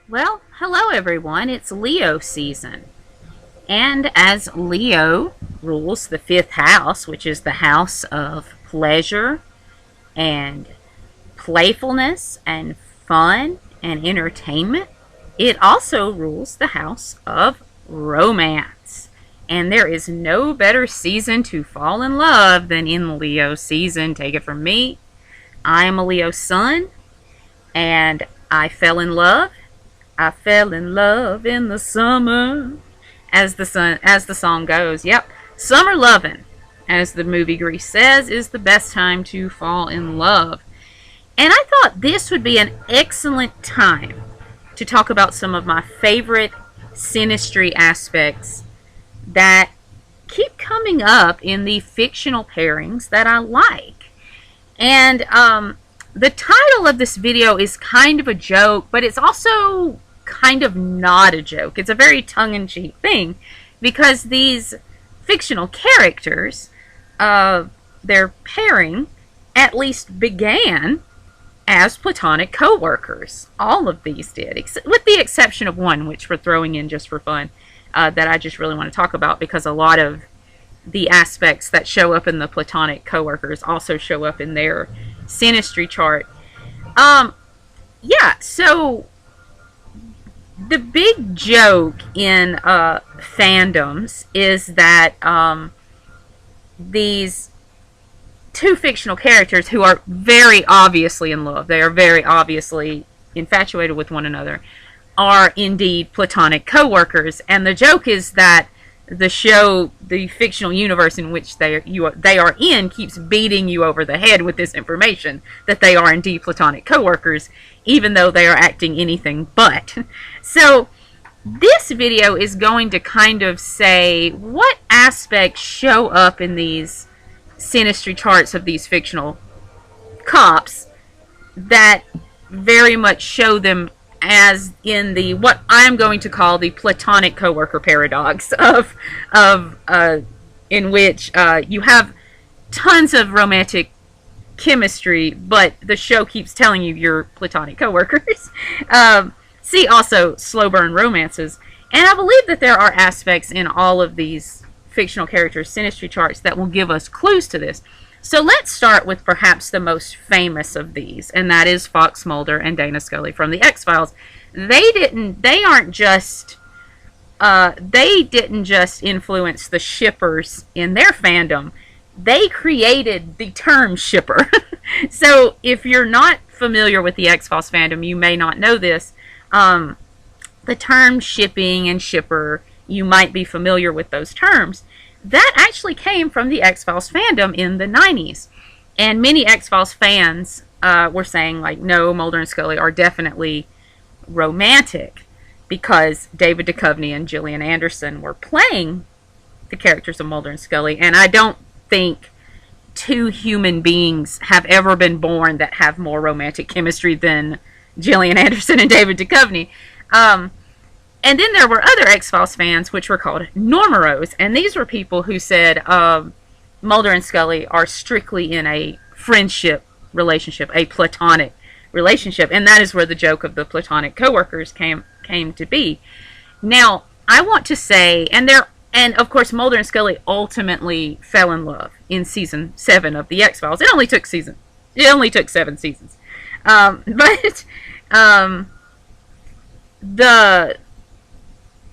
Well, hello everyone. It's Leo season. And as Leo rules the fifth house, which is the house of pleasure and playfulness and fun and entertainment, it also rules the house of romance. And there is no better season to fall in love than in Leo season. Take it from me. I am a Leo sun, and I fell in love in the summer, as the song goes. Yep, summer lovin', as the movie Grease says, is the best time to fall in love. And I thought this would be an excellent time to talk about some of my favorite synastry aspects that keep coming up in the fictional pairings that I like. And the title of this video is kind of a joke, but it's also kind of not a joke. It's a very tongue-in-cheek thing because these fictional characters, their pairing at least began as Platonic coworkers. All of these did, with the exception of one, which we're throwing in just for fun, that I just really want to talk about because a lot of the aspects that show up in the Platonic coworkers also show up in their synastry chart. Yeah, so the big joke in fandoms is that these two fictional characters who are very obviously in love, they are very obviously infatuated with one another, are indeed Platonic coworkers. And the joke is that the show, the fictional universe in which they are in, keeps beating you over the head with this information that they are indeed Platonic coworkers, even though they are acting anything but. So this video is going to kind of say what aspects show up in these synastry charts of these fictional cops that very much show them as in the what I'm going to call the Platonic coworker paradox of in which you have tons of romantic chemistry, but the show keeps telling you you're Platonic coworkers. See also slow burn romances, and I believe that there are aspects in all of these fictional characters' synastry charts that will give us clues to this. So let's start with perhaps the most famous of these, and that is Fox Mulder and Dana Scully from the X-Files. They didn't just influence the shippers in their fandom. They created the term shipper. So if you're not familiar with the X-Files fandom, you may not know this. The term shipping and shipper, you might be familiar with those terms. That actually came from the X-Files fandom in the 90s. And many X-Files fans were saying, like, no, Mulder and Scully are definitely romantic because David Duchovny and Gillian Anderson were playing the characters of Mulder and Scully. And I don't think two human beings have ever been born that have more romantic chemistry than Gillian Anderson and David Duchovny. And then there were other X-Files fans, which were called Normeros, and these were people who said Mulder and Scully are strictly in a friendship relationship, a platonic relationship, and that is where the joke of the Platonic coworkers came to be. Now, I want to say, and of course Mulder and Scully ultimately fell in love in season 7 of the X-Files. It only took 7 seasons.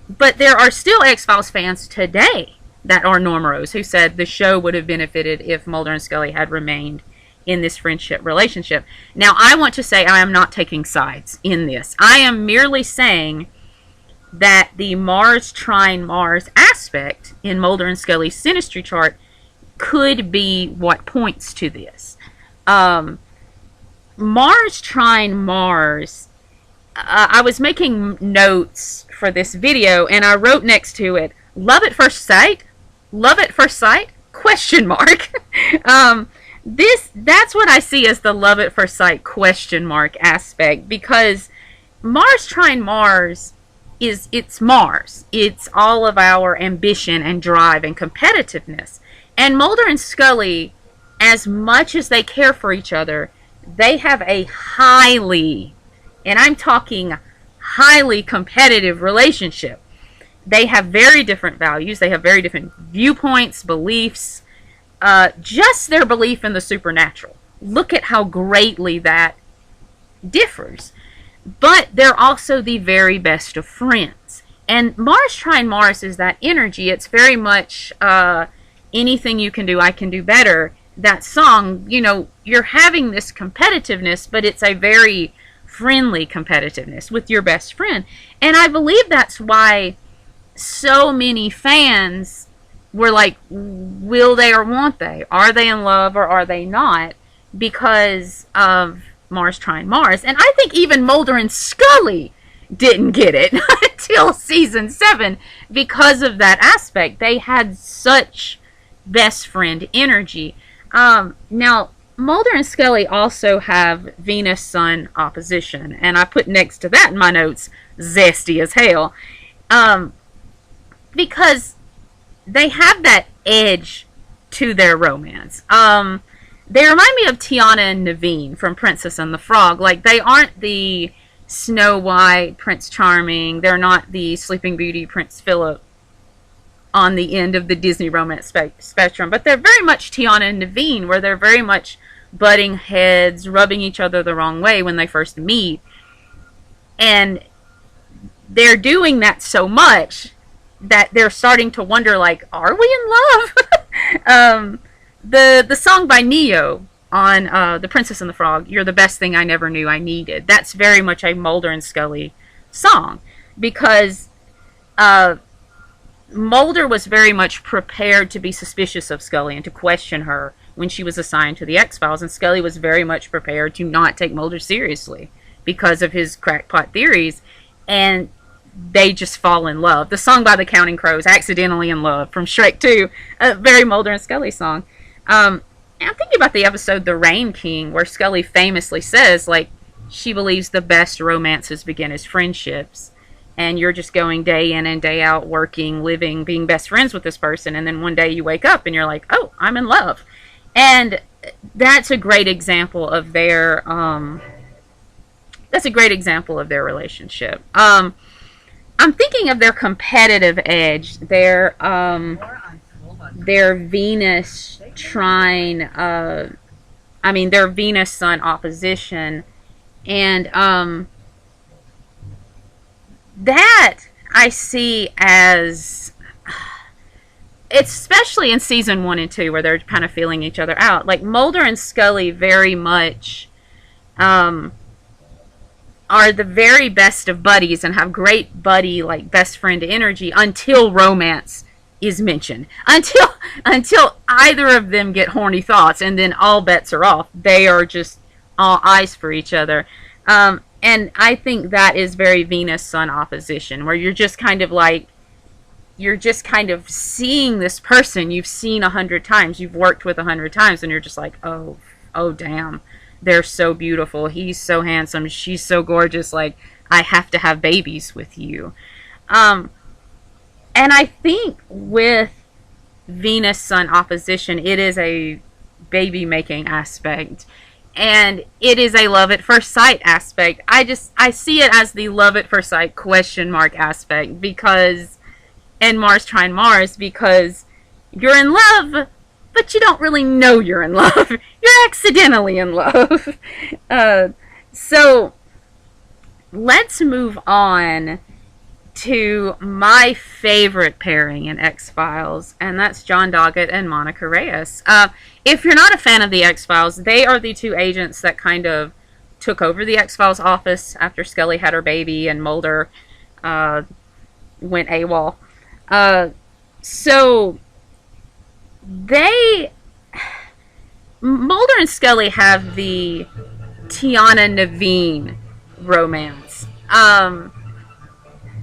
But there are still X-Files fans today that are Normeros who said the show would have benefited if Mulder and Scully had remained in this friendship relationship. Now, I want to say I am not taking sides in this. I am merely saying that the Mars trine Mars aspect in Mulder and Scully's synastry chart could be what points to this. Mars trine Mars, I was making notes for this video, and I wrote next to it, love at first sight, question mark. That's what I see as the love at first sight question mark aspect, because Mars trine Mars it's Mars. It's all of our ambition and drive and competitiveness. And Mulder and Scully, as much as they care for each other, they have a highly, and I'm talking highly competitive relationship. They have very different values. They have very different viewpoints, beliefs, just their belief in the supernatural. Look at how greatly that differs. But they're also the very best of friends. And Mars trine Mars is that energy. It's very much anything you can do, I can do better. That song, you know, you're having this competitiveness, but it's a very friendly competitiveness with your best friend. And I believe that's why so many fans were like, will they or won't they? Are they in love or are they not? Because of Mars trine Mars. And I think even Mulder and Scully didn't get it until season 7 because of that aspect. They had such best friend energy. Now, Mulder and Scully also have Venus-Sun opposition, and I put next to that in my notes, zesty as hell, because they have that edge to their romance. They remind me of Tiana and Naveen from Princess and the Frog. Like, they aren't the Snow White, Prince Charming. They're not the Sleeping Beauty, Prince Philip on the end of the Disney romance spectrum. But they're very much Tiana and Naveen, where they're very much butting heads, rubbing each other the wrong way when they first meet. And they're doing that so much that they're starting to wonder, like, are we in love? The song by Neo on The Princess and the Frog, You're the Best Thing I Never Knew I Needed, that's very much a Mulder and Scully song, because Mulder was very much prepared to be suspicious of Scully and to question her when she was assigned to the X-Files, and Scully was very much prepared to not take Mulder seriously because of his crackpot theories, and they just fall in love. The song by the Counting Crows, Accidentally in Love, from Shrek 2, a very Mulder and Scully song. I'm thinking about the episode The Rain King, where Scully famously says, like, she believes the best romances begin as friendships, and you're just going day in and day out, working, living, being best friends with this person, and then one day you wake up and you're like, oh, I'm in love. And that's a great example of their relationship. I'm thinking of their competitive edge, their Venus trine, their Venus-Sun opposition, and that I see as, especially in season 1 and 2, where they're kind of feeling each other out. Like, Mulder and Scully very much are the very best of buddies and have great buddy, like, best friend energy until romance is mentioned. Until either of them get horny thoughts, and then all bets are off. They are just all eyes for each other. And I think that is very Venus-Sun opposition, where you're just kind of like, you're just kind of seeing this person you've seen 100 times, you've worked with 100 times, and you're just like, oh damn, they're so beautiful, he's so handsome, she's so gorgeous, like, I have to have babies with you. And I think with Venus-Sun opposition, it is a baby-making aspect. And it is a love at first sight aspect. I see it as the love at first sight question mark aspect, because, and Mars trine Mars, because you're in love, but you don't really know you're in love. You're accidentally in love. So let's move on to my favorite pairing in X-Files, and that's John Doggett and Monica Reyes. If you're not a fan of the X-Files, they are the two agents that kind of took over the X-Files office after Scully had her baby and Mulder went AWOL. So Mulder and Scully have the Tiana Naveen romance.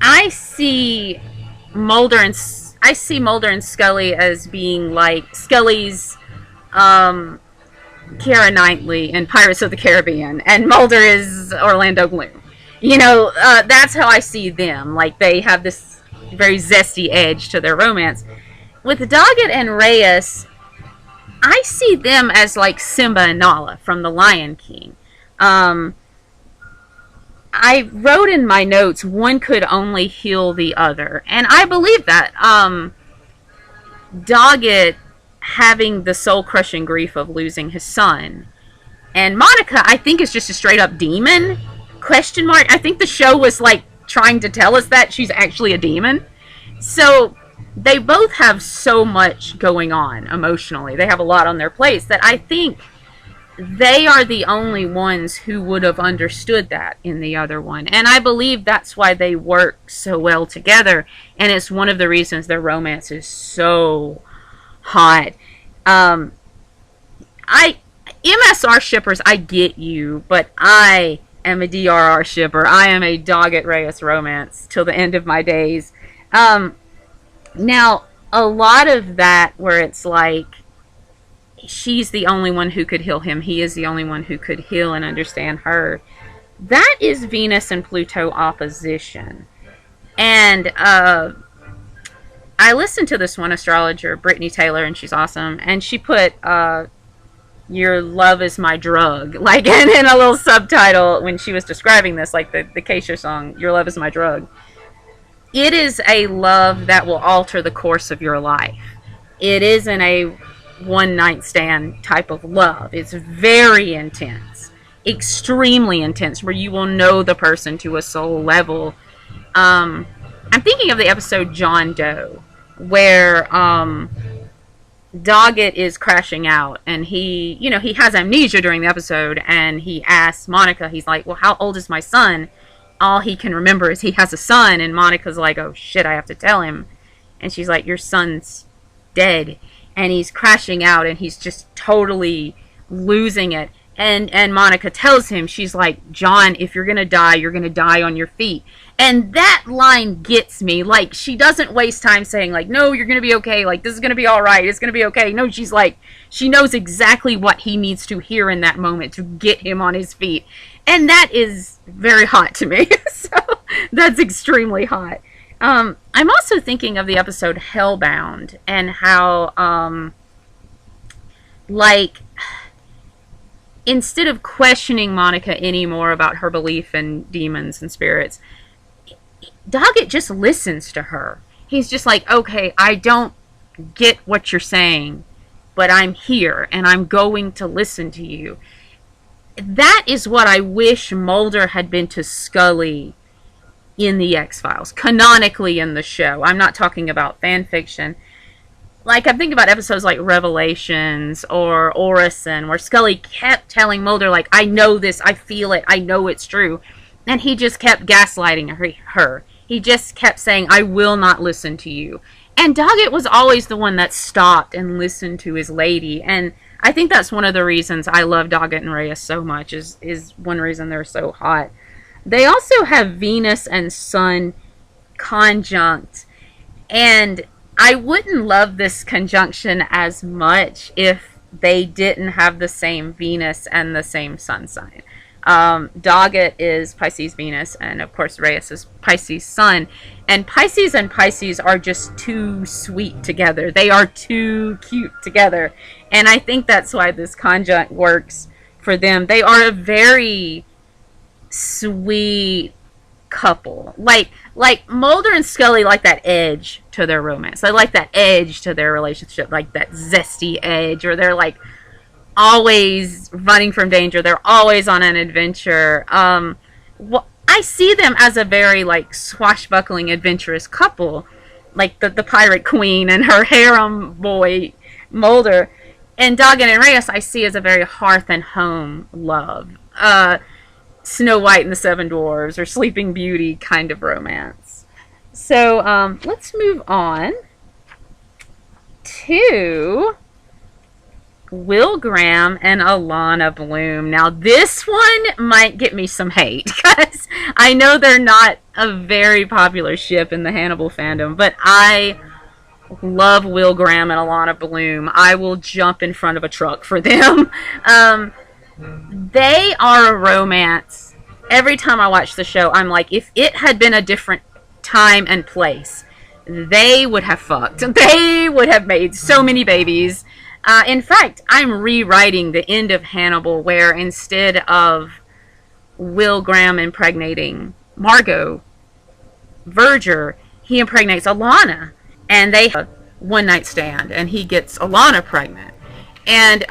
I see Mulder and Scully as being like Scully's Keira Knightley in Pirates of the Caribbean, and Mulder is Orlando Bloom. You know, that's how I see them. Like, they have this very zesty edge to their romance. With Doggett and Reyes, I see them as like Simba and Nala from The Lion King. I wrote in my notes, one could only heal the other. And I believe that. Doggett having the soul-crushing grief of losing his son. And Monica, I think, is just a straight-up demon? Question mark. I think the show was, like, trying to tell us that she's actually a demon. So they both have so much going on emotionally. They have a lot on their plates that I think they are the only ones who would have understood that in the other one. And I believe that's why they work so well together. And it's one of the reasons their romance is so hot. MSR shippers, I get you, but I am a DRR shipper. I am a Doggett Reyes romance till the end of my days. Now, a lot of that where it's like, she's the only one who could heal him, he is the only one who could heal and understand her. That is Venus and Pluto opposition. And I listened to this one astrologer, Brittany Taylor, and she's awesome, and she put your love is my drug, like in a little subtitle when she was describing this, like the Keisha song, Your Love is My Drug. It is a love that will alter the course of your life. It isn't a one-night stand type of love. It's very intense, extremely intense, where you will know the person to a soul level. I'm thinking of the episode John Doe, where Doggett is crashing out, and he has amnesia during the episode, and he asks Monica, he's like, well, how old is my son? All he can remember is he has a son, and Monica's like, oh shit, I have to tell him. And she's like, your son's dead. And he's crashing out, and he's just totally losing it. And Monica tells him, she's like, John, if you're gonna die on your feet. And that line gets me. Like, she doesn't waste time saying, like, no, you're gonna be okay, like, this is gonna be alright, it's gonna be okay. No, she's like, she knows exactly what he needs to hear in that moment to get him on his feet. And that is very hot to me. So, that's extremely hot. I'm also thinking of the episode Hellbound, and how, like, instead of questioning Monica anymore about her belief in demons and spirits, Doggett just listens to her. He's just like, okay, I don't get what you're saying, but I'm here, and I'm going to listen to you. That is what I wish Mulder had been to Scully in the X-Files, canonically in the show. I'm not talking about fan fiction. Like, I'm thinking about episodes like Revelations or Orison, where Scully kept telling Mulder, like, I know this, I feel it, I know it's true. And he just kept gaslighting her. He just kept saying, I will not listen to you. And Doggett was always the one that stopped and listened to his lady. And I think that's one of the reasons I love Doggett and Reyes so much, is one reason they're so hot. They also have Venus and Sun conjunct, and I wouldn't love this conjunction as much if they didn't have the same Venus and the same Sun sign. Doggett is Pisces Venus, and of course Reyes is Pisces Sun, and Pisces are just too sweet together. They are too cute together, and I think that's why this conjunct works for them. They are a very sweet couple. Like Mulder and Scully like that edge to their romance. They like that edge to their relationship, like that zesty edge, or they're like always running from danger. They're always on an adventure. I see them as a very like swashbuckling, adventurous couple, like the pirate queen and her harem boy Mulder. And Doggett and Reyes I see as a very hearth and home love. Snow White and the Seven Dwarfs or Sleeping Beauty kind of romance. So let's move on to Will Graham and Alana Bloom. Now this one might get me some hate, because I know they're not a very popular ship in the Hannibal fandom, but I love Will Graham and Alana Bloom. I will jump in front of a truck for them. They are a romance. Every time I watch the show, I'm like, if it had been a different time and place, they would have fucked. They would have made so many babies. In fact, I'm rewriting the end of Hannibal, where instead of Will Graham impregnating Margot Verger, he impregnates Alana, and they have a one night stand, and he gets Alana pregnant. And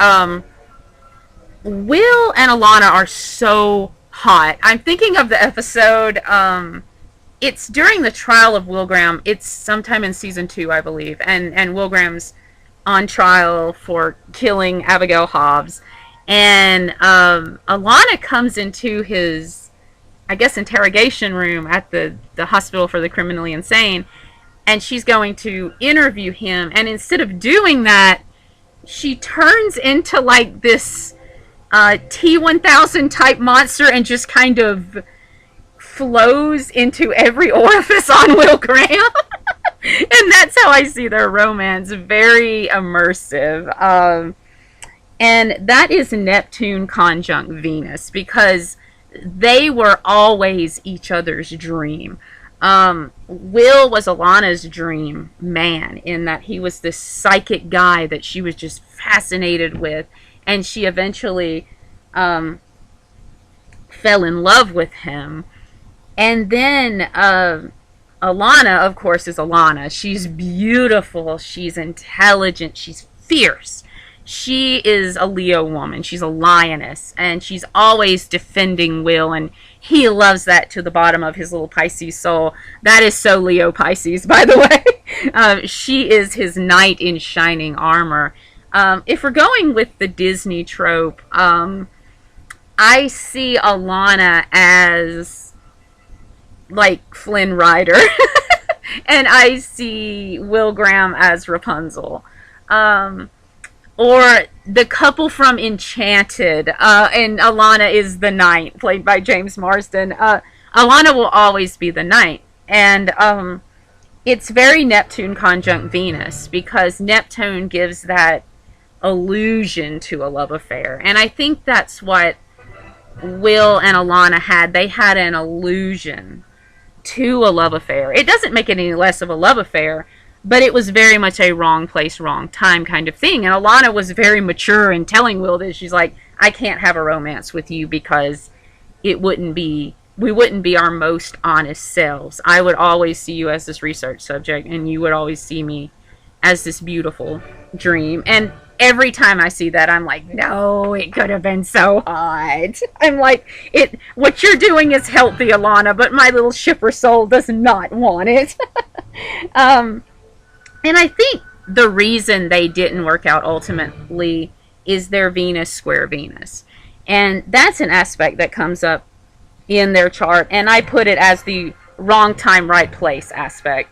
Will and Alana are so hot. I'm thinking of the episode. It's during the trial of Will Graham. It's sometime in season 2, I believe, and Will Graham's on trial for killing Abigail Hobbs, and Alana comes into his, I guess, interrogation room at the hospital for the criminally insane, and she's going to interview him, and instead of doing that, she turns into like this T-1000 type monster and just kind of flows into every orifice on Will Graham. And that's how I see their romance. Very immersive. And that is Neptune conjunct Venus, because they were always each other's dream. Will was Alana's dream man, in that he was this psychic guy that she was just fascinated with, and she eventually fell in love with him. And then Alana, of course, is Alana. She's beautiful, she's intelligent, she's fierce. She is a Leo woman. She's a lioness, and she's always defending Will, and he loves that to the bottom of his little Pisces soul. That is so Leo Pisces, by the way. She is his knight in shining armor. If we're going with the Disney trope, I see Alana as like Flynn Rider, and I see Will Graham as Rapunzel. Or the couple from Enchanted, and Alana is the knight, played by James Marsden. Alana will always be the knight. And it's very Neptune conjunct Venus, because Neptune gives that illusion to a love affair. And I think that's what Will and Alana had. They had an illusion to a love affair. It doesn't make it any less of a love affair, but it was very much a wrong place, wrong time kind of thing. And Alana was very mature in telling Will that she's like, I can't have a romance with you because we wouldn't be our most honest selves. I would always see you as this research subject, and you would always see me as this beautiful dream. And every time I see that, I'm like, no, it could have been so hot. I'm like, what you're doing is healthy, Alana, but my little shipper soul does not want it. And I think the reason they didn't work out ultimately is their Venus square Venus. And that's an aspect that comes up in their chart, and I put it as the wrong time, right place aspect.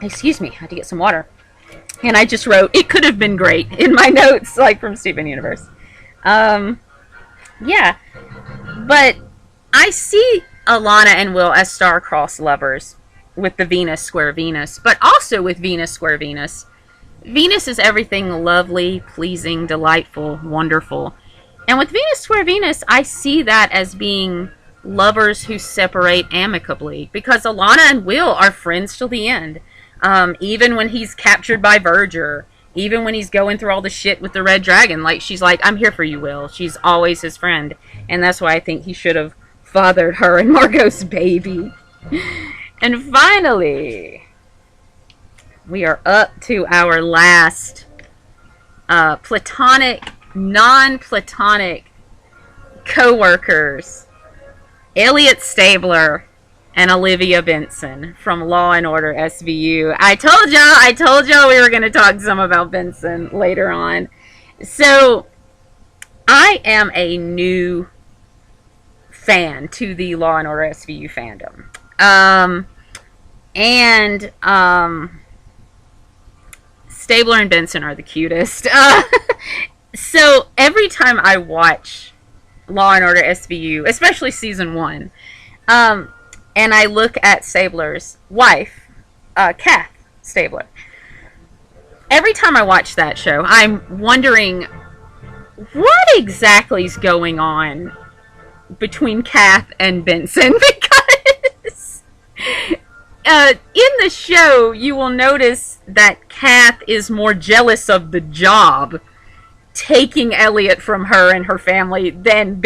Excuse me, I had to get some water. And I just wrote, it could have been great, in my notes, like from Steven Universe. Yeah. But I see Alana and Will as star-crossed lovers with the Venus square Venus, but also with Venus square Venus. Venus is everything lovely, pleasing, delightful, wonderful. And with Venus square Venus, I see that as being lovers who separate amicably, because Alana and Will are friends till the end. Even when he's captured by Verger, even when he's going through all the shit with the red dragon, like, she's like, I'm here for you, Will. She's always his friend. And that's why I think he should have fathered her and Margot's baby. And finally, we are up to our last platonic, non-platonic co-workers, Elliot Stabler and Olivia Benson from Law and Order SVU. I told y'all we were going to talk some about Benson later on. So, I am a new fan to the Law and Order SVU fandom. Stabler and Benson are the cutest. So every time I watch Law and Order SVU, especially season 1, and I look at Stabler's wife, Kath Stabler, every time I watch that show, I'm wondering what exactly is going on between Kath and Benson, because in the show, you will notice that Kath is more jealous of the job taking Elliot from her and her family than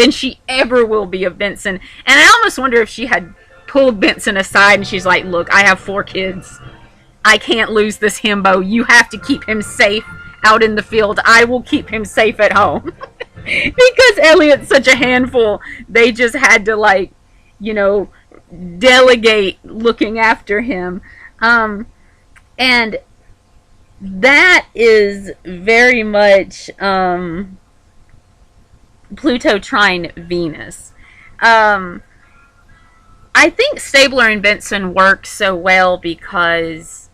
she ever will be of Benson. And I almost wonder if she had pulled Benson aside and she's like, look, I have 4 kids. I can't lose this himbo. You have to keep him safe out in the field. I will keep him safe at home. Because Elliot's such a handful, they just had to, like, you know, delegate looking after him. And that is very much Pluto trine Venus. I think Stabler and Benson work so well because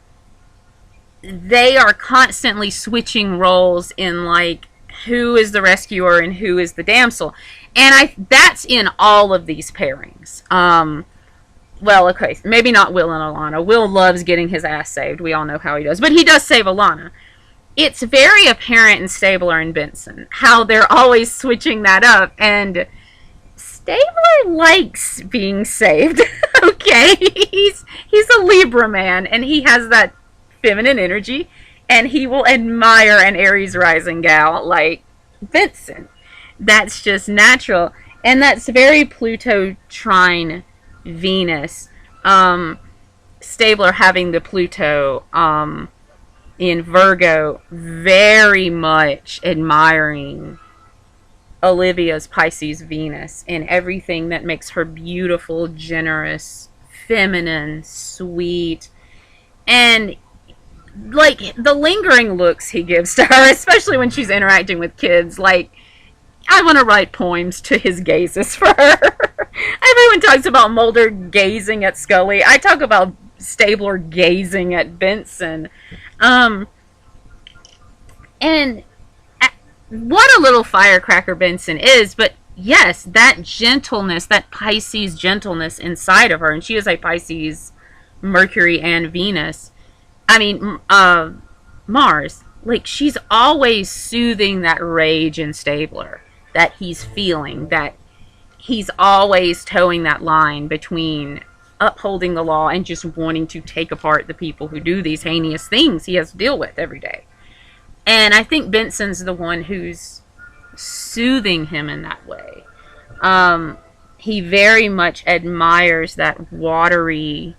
they are constantly switching roles in, like, who is the rescuer and who is the damsel. And that's in all of these pairings. Well, okay, maybe not Will and Alana. Will loves getting his ass saved. We all know how he does. But he does save Alana. It's very apparent in Stabler and Benson how they're always switching that up. And Stabler likes being saved. Okay? He's a Libra man, and he has that feminine energy. And he will admire an Aries rising gal like Benson. That's just natural. And that's very Pluto trine Venus. Stabler having the Pluto in Virgo, very much admiring Olivia's Pisces Venus and everything that makes her beautiful, generous, feminine, sweet, and like the lingering looks he gives to her, especially when she's interacting with kids. Like, I want to write poems to his gazes for her. Everyone talks about Mulder gazing at Scully. I talk about Stabler gazing at Benson. And what a little firecracker Benson is, but yes, that gentleness, that Pisces gentleness inside of her, and she is a Pisces, Mercury, and Venus. I mean, Mars. Like, she's always soothing that rage in Stabler that he's feeling, that he's always towing that line between upholding the law and just wanting to take apart the people who do these heinous things he has to deal with every day. And I think Benson's the one who's soothing him in that way. He very much admires that watery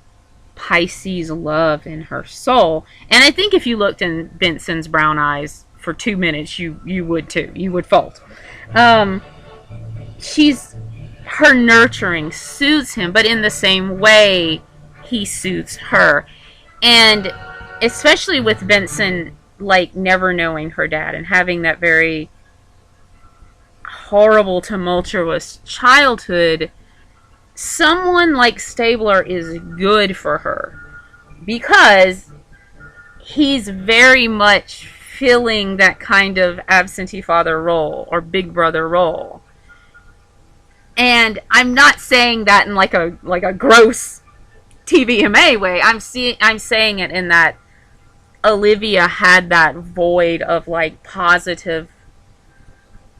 Pisces love in her soul. And I think if you looked in Benson's brown eyes for 2 minutes, you would too. You would fold. Her nurturing soothes him, but in the same way he soothes her. And especially with Benson, like, never knowing her dad and having that very horrible, tumultuous childhood, someone like Stabler is good for her because he's very much filling that kind of absentee father role or big brother role. And I'm not saying that in like a gross TVMA way. I'm saying it in that Olivia had that void of, like, positive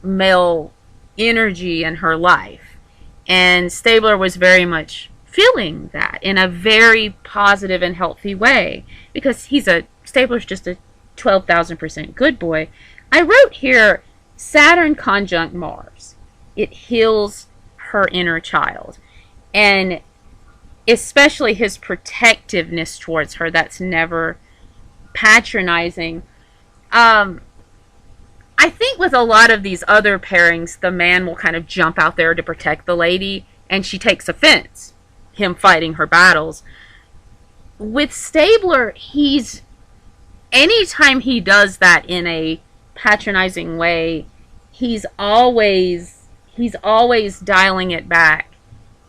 male energy in her life. And Stabler was very much feeling that in a very positive and healthy way. Because Stabler's just a 12,000% good boy. I wrote here, Saturn conjunct Mars. It heals her inner child. And especially his protectiveness towards her, that's never patronizing. I think with a lot of these other pairings, the man will kind of jump out there to protect the lady, and she takes offense, him fighting her battles. With Stabler, anytime he does that in a patronizing way, he's always dialing it back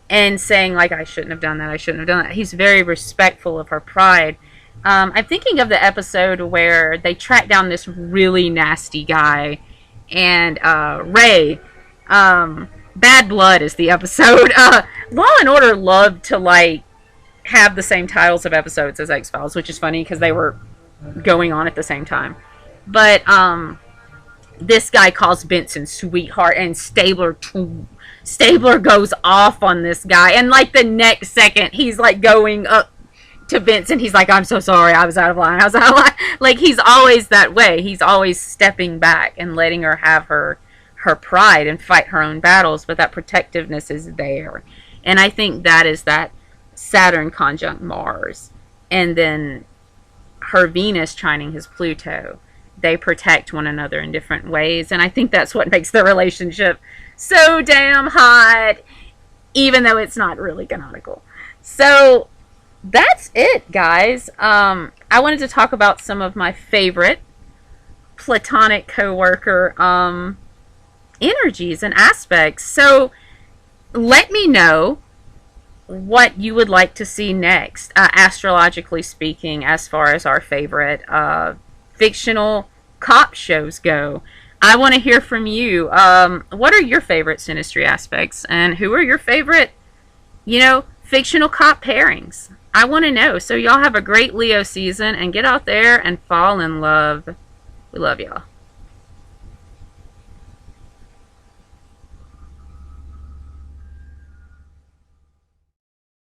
and saying, like, I shouldn't have done that. He's very respectful of her pride. I'm thinking of the episode where they track down this really nasty guy, and Ray, Bad Blood is the episode. Law and Order loved to, like, have the same titles of episodes as X-Files, which is funny because they were going on at the same time. But this guy calls Benson sweetheart, and Stabler goes off on this guy, and like the next second he's like going up, to Vince, and he's like, I'm so sorry, I was out of line, I was out of line. Like, he's always that way. He's always stepping back and letting her have her pride and fight her own battles, but that protectiveness is there. And I think that is that Saturn conjunct Mars, and then her Venus trining his Pluto. They protect one another in different ways, and I think that's what makes the relationship so damn hot, even though it's not really canonical. So that's it, guys. I wanted to talk about some of my favorite Platonic coworker energies and aspects. So let me know what you would like to see next, astrologically speaking, as far as our favorite fictional cop shows go. I want to hear from you. What are your favorite Synastry aspects, and who are your favorite, fictional cop pairings? I want to know. So y'all have a great Leo season, and get out there and fall in love. We love y'all.